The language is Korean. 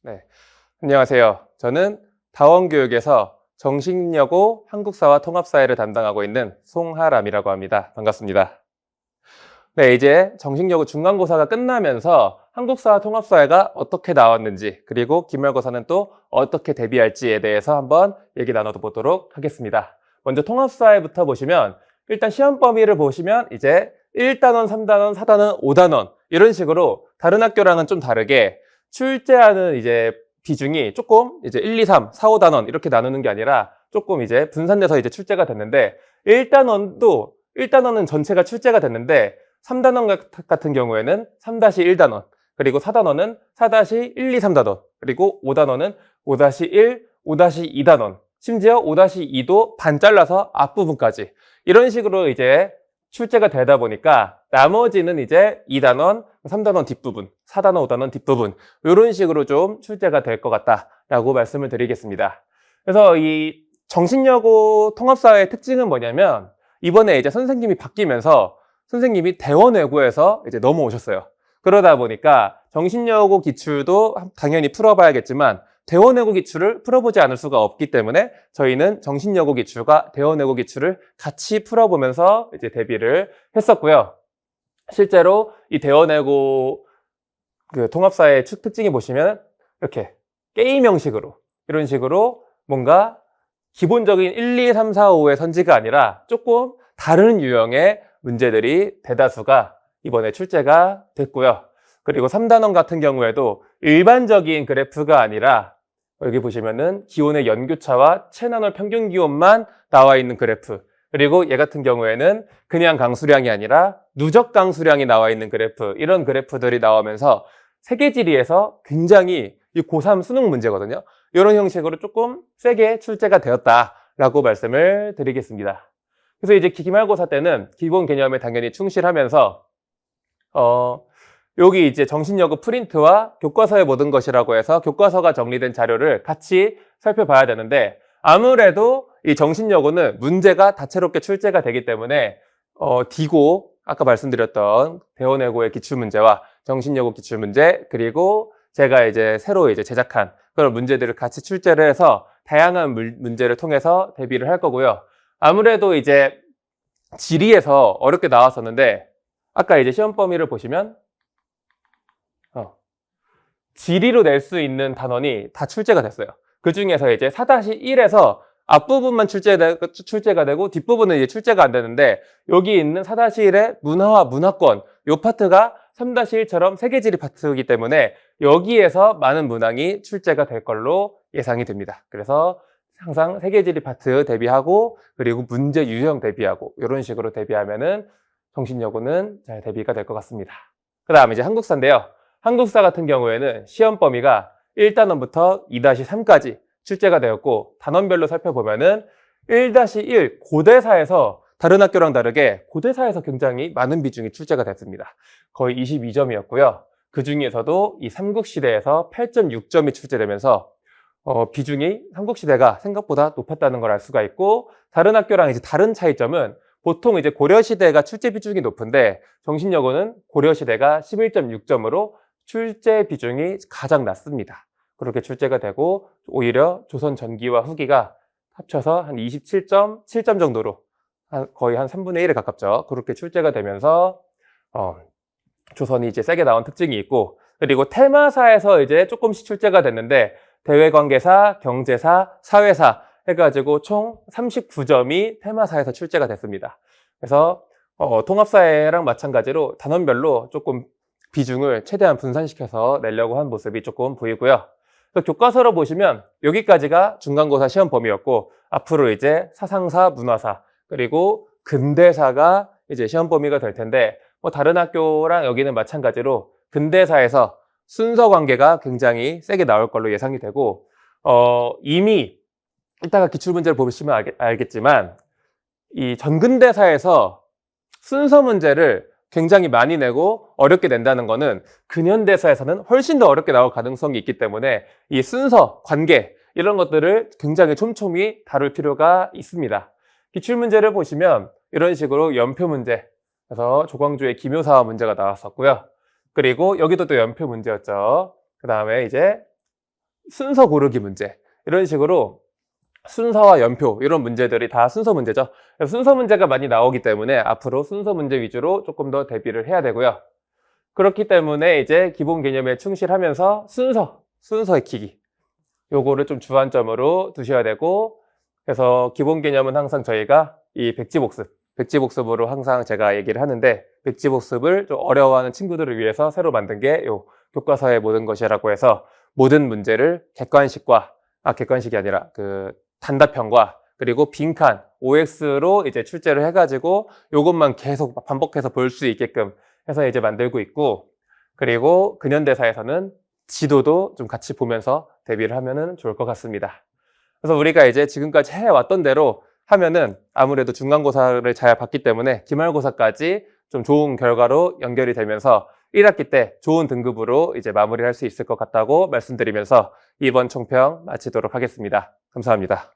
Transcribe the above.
네, 안녕하세요. 저는 다원교육에서 정신여고 한국사와 통합사회를 담당하고 있는 송하람이라고 합니다. 반갑습니다. 네, 이제 정신여고 중간고사가 끝나면서 한국사와 통합사회가 어떻게 나왔는지, 그리고 기말고사는 또 어떻게 대비할지에 대해서 한번 얘기 나눠보도록 하겠습니다. 먼저 통합사회부터 보시면, 일단 시험 범위를 보시면 이제 1단원, 3단원, 4단원, 5단원 이런 식으로 다른 학교랑은 좀 다르게 출제하는 이제 비중이 조금 이제 1, 2, 3, 4, 5단원 이렇게 나누는 게 아니라 조금 이제 분산돼서 이제 출제가 됐는데 1단원은 전체가 출제가 됐는데 3단원 같은 경우에는 3-1단원 그리고 4단원은 4-1, 2, 3단원 그리고 5단원은 5-1, 5-2단원 심지어 5-2도 반 잘라서 앞부분까지 이런 식으로 이제 출제가 되다 보니까 나머지는 이제 2단원, 3단원 뒷부분, 4단원, 5단원 뒷부분 이런 식으로 좀 출제가 될 것 같다라고 말씀을 드리겠습니다. 그래서 이 정신여고 통합사회의 특징은 뭐냐면 이번에 이제 선생님이 바뀌면서 선생님이 대원외고에서 이제 넘어오셨어요. 그러다 보니까 정신여고 기출도 당연히 풀어봐야겠지만 대원외고 기출을 풀어보지 않을 수가 없기 때문에 저희는 정신여고 기출과 대원외고 기출을 같이 풀어보면서 이제 대비를 했었고요. 실제로 이 대원외고 그 통합사의 특징이 보시면 이렇게 게임 형식으로 이런 식으로 뭔가 기본적인 1, 2, 3, 4, 5의 선지가 아니라 조금 다른 유형의 문제들이 대다수가 이번에 출제가 됐고요. 그리고 3단원 같은 경우에도 일반적인 그래프가 아니라 여기 보시면은 기온의 연교차와 체나널 평균 기온만 나와 있는 그래프 그리고 얘 같은 경우에는 그냥 강수량이 아니라 누적 강수량이 나와 있는 그래프 이런 그래프들이 나오면서 세계지리에서 굉장히 이 고3 수능 문제거든요. 이런 형식으로 조금 세게 출제가 되었다라고 말씀을 드리겠습니다. 그래서 이제 기말고사 때는 기본 개념에 당연히 충실하면서 여기 이제 정신여고 프린트와 교과서의 모든 것이라고 해서 교과서가 정리된 자료를 같이 살펴봐야 되는데 아무래도 이 정신여고는 문제가 다채롭게 출제가 되기 때문에 디고 아까 말씀드렸던 대원외고의 기출문제와 정신여고 기출문제 그리고 제가 이제 새로 이제 제작한 그런 문제들을 같이 출제를 해서 다양한 문제를 통해서 대비를 할 거고요. 아무래도 이제 지리에서 어렵게 나왔었는데 아까 이제 시험 범위를 보시면 지리로 낼 수 있는 단원이 다 출제가 됐어요. 그 중에서 이제 4-1에서 앞부분만 출제가 되고 뒷부분은 이제 출제가 안 되는데 여기 있는 4-1의 문화와 문화권 이 파트가 3-1처럼 세계지리 파트이기 때문에 여기에서 많은 문항이 출제가 될 걸로 예상이 됩니다. 그래서 항상 세계지리 파트 대비하고 그리고 문제 유형 대비하고 이런 식으로 대비하면은 정신여고는 잘 대비가 될 것 같습니다. 그 다음에 이제 한국사인데요. 한국사 같은 경우에는 시험 범위가 1단원부터 2-3까지 출제가 되었고 단원별로 살펴보면은 1-1 고대사에서 다른 학교랑 다르게 고대사에서 굉장히 많은 비중이 출제가 됐습니다. 거의 22점이었고요. 그 중에서도 이 삼국시대에서 8.6점이 출제되면서 비중이 삼국시대가 생각보다 높았다는 걸 알 수가 있고 다른 학교랑 이제 다른 차이점은 보통 이제 고려시대가 출제 비중이 높은데 정신여고는 고려시대가 11.6점으로 출제 비중이 가장 낮습니다. 그렇게 출제가 되고 오히려 조선 전기와 후기가 합쳐서 한 27.7점 정도로 거의 한 3분의 1에 가깝죠. 그렇게 출제가 되면서 조선이 이제 세게 나온 특징이 있고 그리고 테마사에서 이제 조금씩 출제가 됐는데 대외관계사, 경제사, 사회사 해가지고 총 39점이 테마사에서 출제가 됐습니다. 그래서 통합사회랑 마찬가지로 단원별로 조금 비중을 최대한 분산시켜서 내려고 한 모습이 조금 보이고요. 교과서로 보시면 여기까지가 중간고사 시험 범위였고 앞으로 이제 사상사, 문화사 그리고 근대사가 이제 시험 범위가 될 텐데 다른 학교랑 여기는 마찬가지로 근대사에서 순서 관계가 굉장히 세게 나올 걸로 예상이 되고 이미 이따가 기출문제를 보시면 알겠지만 이 전근대사에서 순서 문제를 굉장히 많이 내고 어렵게 낸다는 거는 근현대사에서는 훨씬 더 어렵게 나올 가능성이 있기 때문에 이 순서, 관계 이런 것들을 굉장히 촘촘히 다룰 필요가 있습니다. 기출문제를 보시면 이런 식으로 연표 문제 그래서 조광조의 기묘사화 문제가 나왔었고요. 그리고 여기도 또 연표 문제였죠. 그 다음에 이제 순서 고르기 문제. 이런 식으로 순서와 연표 이런 문제들이 다 순서 문제죠. 순서 문제가 많이 나오기 때문에 앞으로 순서 문제 위주로 조금 더 대비를 해야 되고요. 그렇기 때문에 이제 기본 개념에 충실하면서 순서 익히기 요거를 좀 주안점으로 두셔야 되고, 그래서 기본 개념은 항상 저희가 이 백지복습으로 항상 제가 얘기를 하는데, 백지복습을 좀 어려워하는 친구들을 위해서 새로 만든 게 요 교과서의 모든 것이라고 해서 모든 문제를 객관식이 아니라 그 단답형과 그리고 빈칸 OX로 이제 출제를 해가지고 요것만 계속 반복해서 볼 수 있게끔 해서 이제 만들고 있고, 그리고 근현대사에서는 지도도 좀 같이 보면서 대비를 하면은 좋을 것 같습니다. 그래서 우리가 이제 지금까지 해왔던 대로 하면은 아무래도 중간고사를 잘 봤기 때문에 기말고사까지 좀 좋은 결과로 연결이 되면서 1학기 때 좋은 등급으로 이제 마무리할 수 있을 것 같다고 말씀드리면서 이번 총평 마치도록 하겠습니다. 감사합니다.